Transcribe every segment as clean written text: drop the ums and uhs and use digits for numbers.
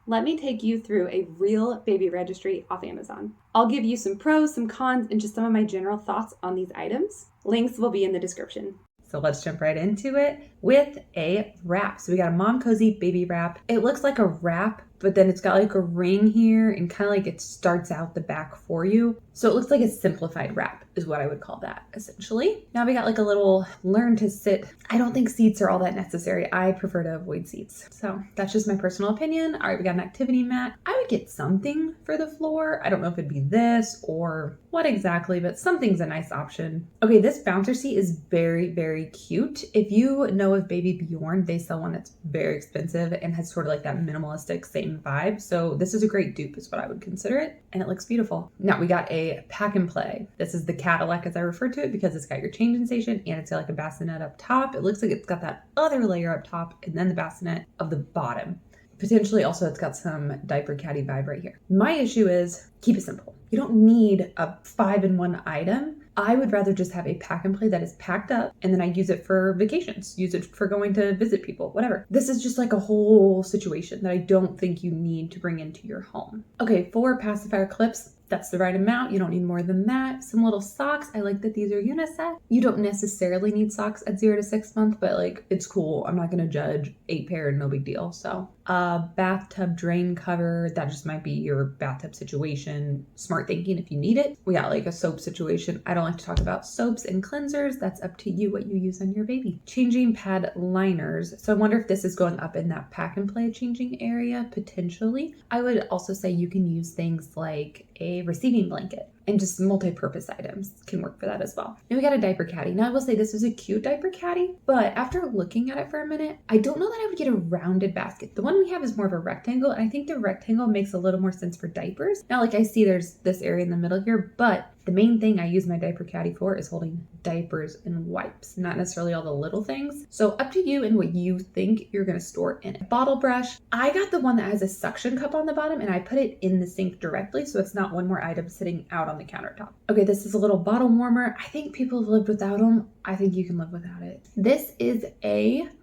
let me take you through a real baby registry off Amazon. I'll give you some pros, some cons, and just some of my general thoughts on these items. Links will be in the description. So let's jump right into it with a wrap. So we got a Mom Cozy baby wrap. It looks like a wrap, but then it's got like a ring here and kind of like it starts out the back for you. So it looks like a simplified wrap is what I would call that essentially. Now we got like a little learn to sit. I don't think seats are all that necessary. I prefer to avoid seats. So that's just my personal opinion. All right, we got an activity mat. I would get something for the floor. I don't know if it'd be this or what exactly, but something's a nice option. Okay, this bouncer seat is very, very cute. If you know of Baby Bjorn, they sell one that's very expensive and has sort of like that minimalistic same vibe. So this is a great dupe is what I would consider it. And it looks beautiful. Now we got a pack and play. This is the Cadillac as I refer to it because it's got your changing station and it's got like a bassinet up top. It looks like it's got that other layer up top and then the bassinet of the bottom. Potentially also it's got some diaper caddy vibe right here. My issue is keep it simple. You don't need a 5-in-1 item. I would rather just have a pack and play that is packed up and then I use it for vacations, use it for going to visit people, whatever. This is just like a whole situation that I don't think you need to bring into your home. Okay, 4 pacifier clips. That's the right amount. You don't need more than that. Some little socks. I like that these are unisex. You don't necessarily need socks at 0 to 6 months, but like it's cool. I'm not going to judge 8 pair, no big deal. So bathtub drain cover. That just might be your bathtub situation. Smart thinking if you need it. We got like a soap situation. I don't like to talk about soaps and cleansers. That's up to you what you use on your baby. Changing pad liners. So I wonder if this is going up in that pack and play changing area potentially. I would also say you can use things like a receiving blanket and just multi-purpose items can work for that as well. Then we got a diaper caddy. Now I will say this is a cute diaper caddy, but after looking at it for a minute, I don't know that I would get a rounded basket. The one we have is more of a rectangle, and I think the rectangle makes a little more sense for diapers. Now, like I see there's this area in the middle here, but the main thing I use my diaper caddy for is holding diapers and wipes, not necessarily all the little things. So up to you and what you think you're going to store in it. Bottle brush. I got the one that has a suction cup on the bottom and I put it in the sink directly. So it's not one more item sitting out on the countertop. Okay, this is a little bottle warmer. I think people have lived without them. I think you can live without it. This is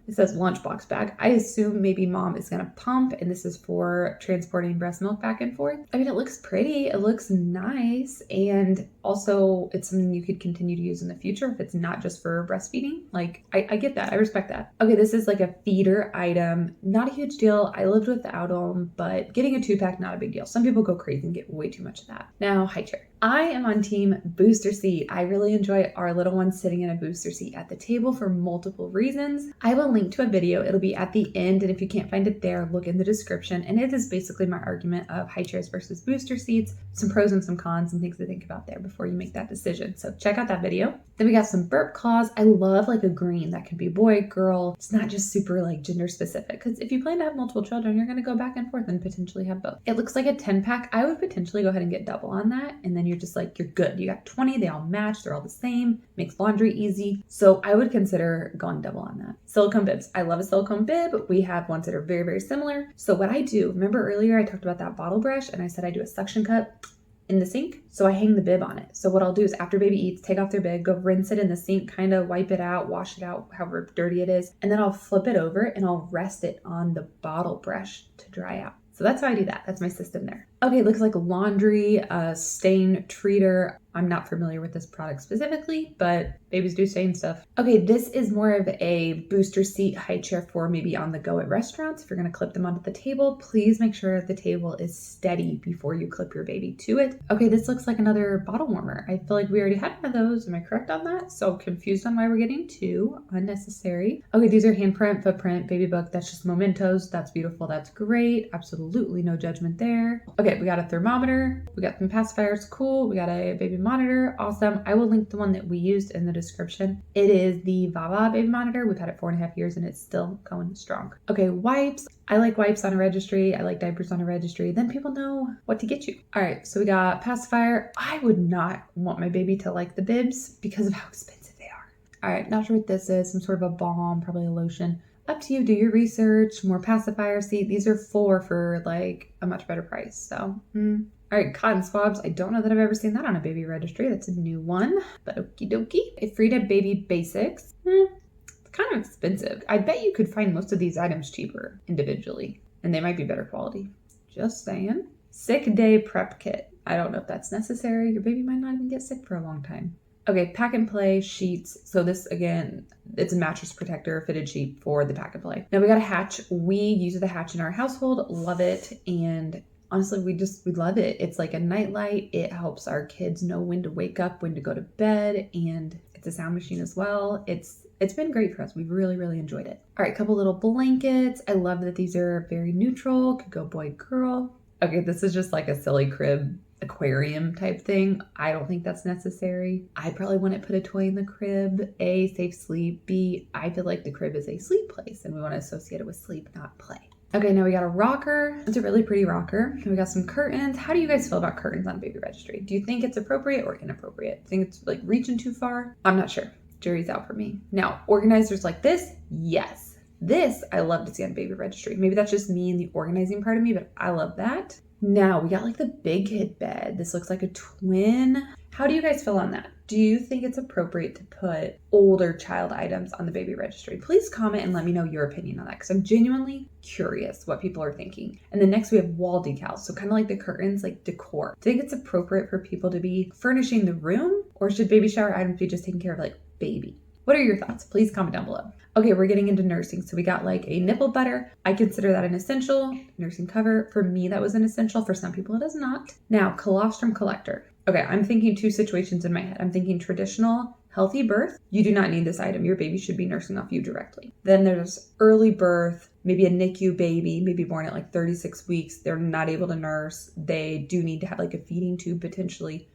it says lunchbox bag. I assume maybe mom is going to pump and this is for transporting breast milk back and forth. I mean, it looks pretty. It looks nice. And also it's something you could continue to use in the future if it's not just for breastfeeding. Like I get that. I respect that. Okay, this is like a feeder item. Not a huge deal. I lived without them, but getting a 2-pack, not a big deal. Some people go crazy and get way too much of that. Now, high chair. I am on team booster seat. I really enjoy our little one sitting in a booster seat at the table for multiple reasons. I have a link to a video. It'll be at the end. And if you can't find it there, look in the description. And it is basically my argument of high chairs versus booster seats, some pros and some cons and things to think about there before you make that decision. So check out that video. Then we got some burp cloths. I love like a green that can be boy, girl. It's not just super like gender specific because if you plan to have multiple children, you're going to go back and forth and potentially have both. It looks like a 10-pack. I would potentially go ahead and get double on that. And then you're just like, you're good. You got 20, they all match. They're all the same. Makes laundry easy. So I would consider going double on that. Silicone bibs. I love a silicone bib. We have ones that are very, very similar. So what I do, remember earlier I talked about that bottle brush and I said I do a suction cup in the sink. So I hang the bib on it. So what I'll do is after baby eats, take off their bib, go rinse it in the sink, kind of wipe it out, wash it out, however dirty it is. And then I'll flip it over and I'll rest it on the bottle brush to dry out. So that's how I do that. That's my system there. Okay, looks like laundry, stain treater. I'm not familiar with this product specifically, but babies do stain stuff. Okay, this is more of a booster seat high chair for maybe on the go at restaurants. If you're gonna clip them onto the table, please make sure the table is steady before you clip your baby to it. Okay, this looks like another bottle warmer. I feel like we already had one of those. Am I correct on that? So confused on why we're getting 2. Unnecessary. Okay, these are handprint, footprint, baby book. That's just mementos. That's beautiful. That's great. Absolutely no judgment there. Okay, we got a thermometer. We got some pacifiers. Cool. We got a baby monitor. Awesome. I will link the one that we used in the description. It is the Vava baby monitor. We've had it 4.5 years and it's still going strong. Okay, wipes. I like wipes on a registry. I like diapers on a registry. Then people know what to get you. All right, so we got pacifier. I would not want my baby to like the bibs because of how expensive they are. All right, not sure what this is. Some sort of a balm, probably a lotion. Up to you, do your research, more pacifier. See, these are 4 for like a much better price. So, All right, cotton swabs. I don't know that I've ever seen that on a baby registry. That's a new one, but okie dokie. A Frida Baby Basics. It's kind of expensive. I bet you could find most of these items cheaper individually, and they might be better quality. Just saying. Sick day prep kit. I don't know if that's necessary. Your baby might not even get sick for a long time. Okay, pack and play sheets. So this, again, it's a mattress protector, fitted sheet for the pack and play. Now we got a hatch. We use the hatch in our household, love it. And honestly, we love it. It's like a nightlight. It helps our kids know when to wake up, when to go to bed, and it's a sound machine as well. It's been great for us. We've really, really enjoyed it. All right, couple little blankets. I love that these are very neutral. Could go boy, girl. Okay, this is just like a silly crib aquarium type thing. I don't think that's necessary. I probably wouldn't put a toy in the crib. A, safe sleep. B, I feel like the crib is a sleep place and we want to associate it with sleep, not play. Okay, now we got a rocker. It's a really pretty rocker. And we got some curtains. How do you guys feel about curtains on Baby Registry? Do you think it's appropriate or inappropriate? Think it's like reaching too far? I'm not sure. Jury's out for me. Now, organizers like this, yes. This I love to see on Baby Registry. Maybe that's just me and the organizing part of me, but I love that. Now we got like the big kid bed. This looks like a twin. How do you guys feel on that? Do you think it's appropriate to put older child items on the Baby Registry? Please comment and let me know your opinion on that because I'm genuinely curious what people are thinking. And then next we have wall decals. So kind of like the curtains, like decor. Do you think it's appropriate for people to be furnishing the room or should baby shower items be just taking care of like baby? What are your thoughts? Please comment down below. Okay, we're getting into nursing. So we got like a nipple butter. I consider that an essential. Nursing cover. For me, that was an essential. For some people, it is not. Now, colostrum collector. Okay, I'm thinking two situations in my head. I'm thinking traditional healthy birth. You do not need this item. Your baby should be nursing off you directly. Then there's early birth, maybe a NICU baby, maybe born at like 36 weeks. They're not able to nurse. They do need to have like a feeding tube potentially.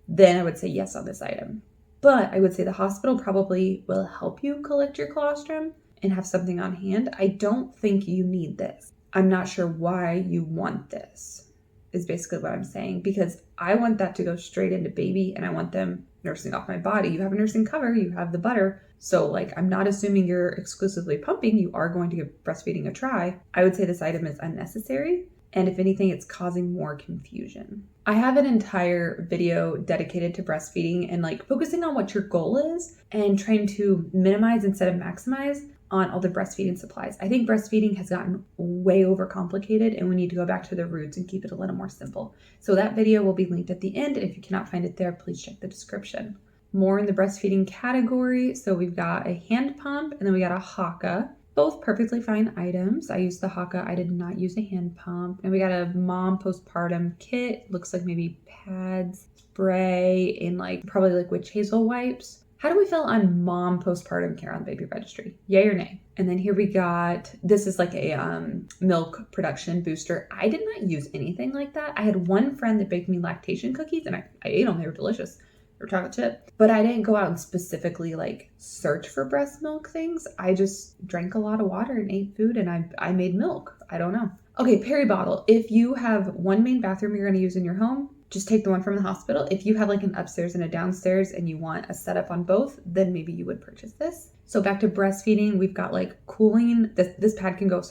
Then I would say yes on this item. But I would say the hospital probably will help you collect your colostrum and have something on hand. I don't think you need this. I'm not sure why you want this, is basically what I'm saying, because I want that to go straight into baby and I want them nursing off my body. You have a nursing cover, you have the butter. So like, I'm not assuming you're exclusively pumping. You are going to give breastfeeding a try. I would say this item is unnecessary. And if anything, it's causing more confusion. I have an entire video dedicated to breastfeeding and like focusing on what your goal is and trying to minimize instead of maximize on all the breastfeeding supplies. I think breastfeeding has gotten way overcomplicated and we need to go back to the roots and keep it a little more simple. So that video will be linked at the end. And if you cannot find it there, please check the description. More in the breastfeeding category. So we've got a hand pump and then we got a Haka. Both perfectly fine items. I used the Haka. I did not use a hand pump. And we got a mom postpartum kit. Looks like maybe pads, spray, and like probably like witch hazel wipes. How do we feel on mom postpartum care on Baby Registry? Yay or nay? And then here we got, this is like a milk production booster. I did not use anything like that. I had one friend that baked me lactation cookies and I ate them. They were delicious. Chocolate chip, but I didn't go out and specifically like search for breast milk things. I just drank a lot of water and ate food and I made milk. I don't know. Okay, peri bottle. If you have one main bathroom you're going to use in your home, just take the one from the hospital. If you have like an upstairs and a downstairs and you want a setup on both, then maybe you would purchase this. So back to breastfeeding, we've got like cooling. This pad can go,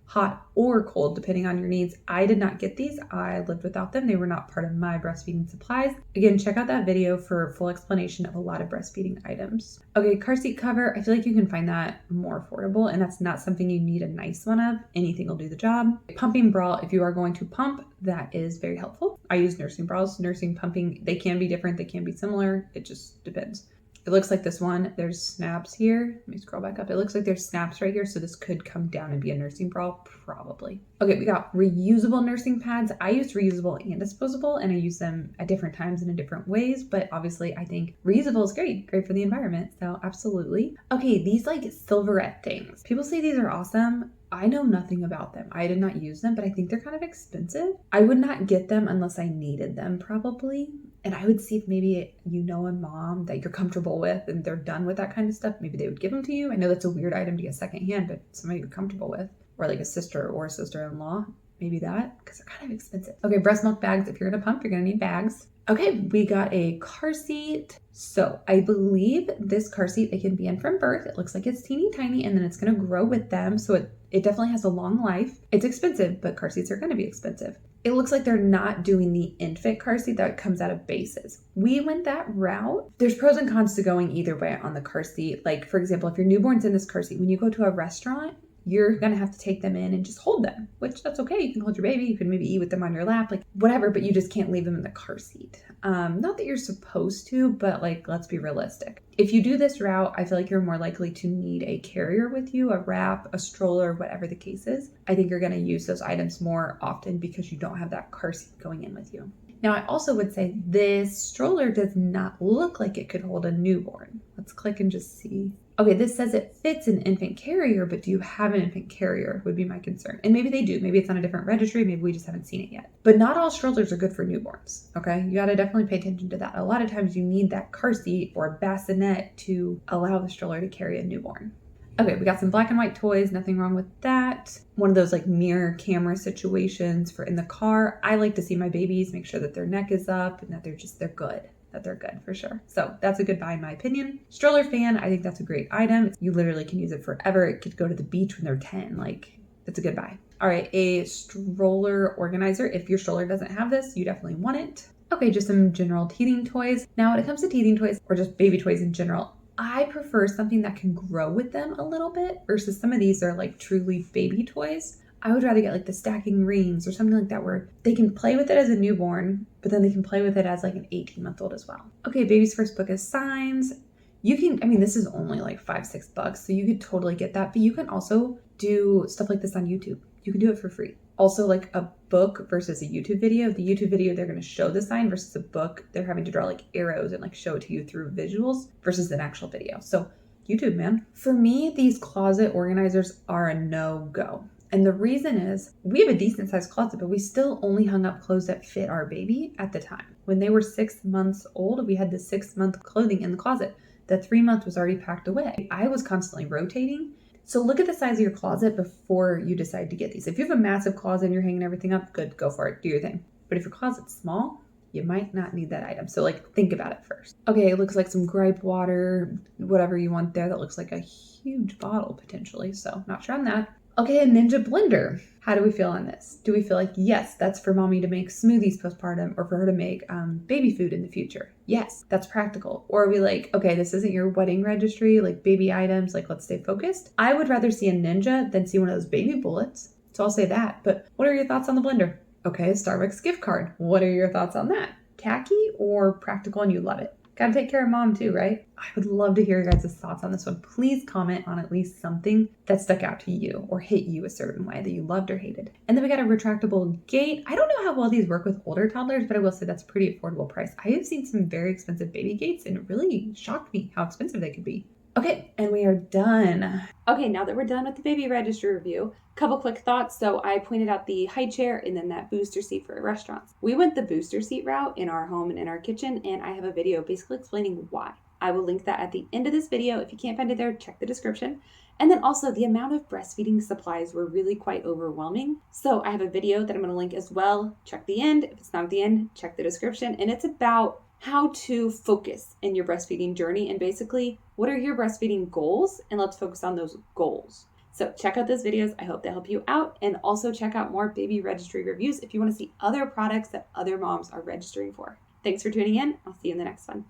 hot or cold, depending on your needs. I did not get these. I lived without them. They were not part of my breastfeeding supplies. Again, check out that video for a full explanation of a lot of breastfeeding items. Okay, car seat cover. I feel like you can find that more affordable and that's not something you need a nice one of. Anything will do the job. Pumping bra. If you are going to pump, that is very helpful. I use nursing bras. Nursing pumping, they can be different. They can be similar. It just depends. It looks like this one, there's snaps here. Let me scroll back up. It looks like there's snaps right here. So this could come down and be a nursing bra, probably. Okay, we got reusable nursing pads. I use reusable and disposable and I use them at different times and in different ways. But obviously I think reusable is great for the environment. So absolutely. Okay, these like silverette things. People say these are awesome. I know nothing about them. I did not use them, but I think they're kind of expensive. I would not get them unless I needed them probably. And I would see if maybe you know a mom that you're comfortable with and they're done with that kind of stuff. Maybe they would give them to you. I know that's a weird item to get secondhand, but somebody you're comfortable with, or like a sister or a sister-in-law, maybe that, because they're kind of expensive. Okay, breast milk bags. If you're gonna pump, you're gonna need bags. Okay, we got a car seat. So I believe this car seat, they can be in from birth. It looks like it's teeny tiny and then it's gonna grow with them. So it definitely has a long life. It's expensive, but car seats are gonna be expensive. It looks like they're not doing the infant car seat that comes out of bases. We went that route. There's pros and cons to going either way on the car seat. Like for example, if your newborn's in this car seat, when you go to a restaurant, you're going to have to take them in and just hold them, which that's okay. You can hold your baby. You can maybe eat with them on your lap, like whatever, but you just can't leave them in the car seat. Not that you're supposed to, but like, let's be realistic. If you do this route, I feel like you're more likely to need a carrier with you, a wrap, a stroller, whatever the case is. I think you're going to use those items more often because you don't have that car seat going in with you. Now, I also would say this stroller does not look like it could hold a newborn. Let's click and just see. Okay, this says it fits an infant carrier, but do you have an infant carrier would be my concern. And maybe they do. Maybe it's on a different registry. Maybe we just haven't seen it yet. But not all strollers are good for newborns, okay? You got to definitely pay attention to that. A lot of times you need that car seat or bassinet to allow the stroller to carry a newborn. Okay, we got some black and white toys, nothing wrong with that. One of those like mirror camera situations for in the car. I like to see my babies, make sure that their neck is up and that they're good. That they're good for sure. So that's a good buy in my opinion. Stroller fan, I think that's a great item. You literally can use it forever. It could go to the beach when they're 10. Like, that's a good buy. All right, a stroller organizer. If your stroller doesn't have this, you definitely want it. Okay, just some general teething toys. Now, when it comes to teething toys or just baby toys in general, I prefer something that can grow with them a little bit versus some of these are like truly baby toys. I would rather get like the stacking rings or something like that where they can play with it as a newborn, but then they can play with it as like an 18-month-old as well. Okay, baby's first book is signs. You can, I mean, this is only like $5-6, so you could totally get that, but you can also do stuff like this on YouTube. You can do it for free. Also, like a book versus a YouTube video. The YouTube video, they're going to show the sign versus a book. They're having to draw like arrows and like show it to you through visuals versus an actual video. So YouTube, man. For me, these closet organizers are a no-go. And the reason is we have a decent sized closet, but we still only hung up clothes that fit our baby at the time. When they were 6 months old, we had the 6-month clothing in the closet. The 3-month was already packed away. I was constantly rotating. So look at the size of your closet before you decide to get these. If you have a massive closet and you're hanging everything up, good, go for it, do your thing. But if your closet's small, you might not need that item. So like think about it first. Okay, it looks like some gripe water, whatever you want there. That looks like a huge bottle potentially. So not sure on that. Okay, a Ninja blender. How do we feel on this? Do we feel like, yes, that's for mommy to make smoothies postpartum or for her to make baby food in the future? Yes, that's practical. Or are we like, okay, this isn't your wedding registry, like baby items, like let's stay focused. I would rather see a Ninja than see one of those baby bullets. So I'll say that. But what are your thoughts on the blender? Okay, Starbucks gift card. What are your thoughts on that? Tacky or practical and you love it? Gotta take care of mom too, right? I would love to hear your guys' thoughts on this one. Please comment on at least something that stuck out to you or hit you a certain way that you loved or hated. And then we got a retractable gate. I don't know how well these work with older toddlers, but I will say that's a pretty affordable price. I have seen some very expensive baby gates and it really shocked me how expensive they could be. Okay, and we are done. Okay, now that we're done with the baby registry review, couple quick thoughts. So I pointed out the high chair and then that booster seat for restaurants. We went the booster seat route in our home and in our kitchen, and I have a video basically explaining why. I will link that at the end of this video. If you can't find it there, check the description. And then also the amount of breastfeeding supplies were really quite overwhelming. So I have a video that I'm going to link as well. Check the end. If it's not at the end, check the description. And it's about how to focus in your breastfeeding journey and basically what are your breastfeeding goals, and let's focus on those goals. So check out those videos. I hope they help you out, and also check out more baby registry reviews if you want to see other products that other moms are registering for. Thanks for tuning in. I'll see you in the next one.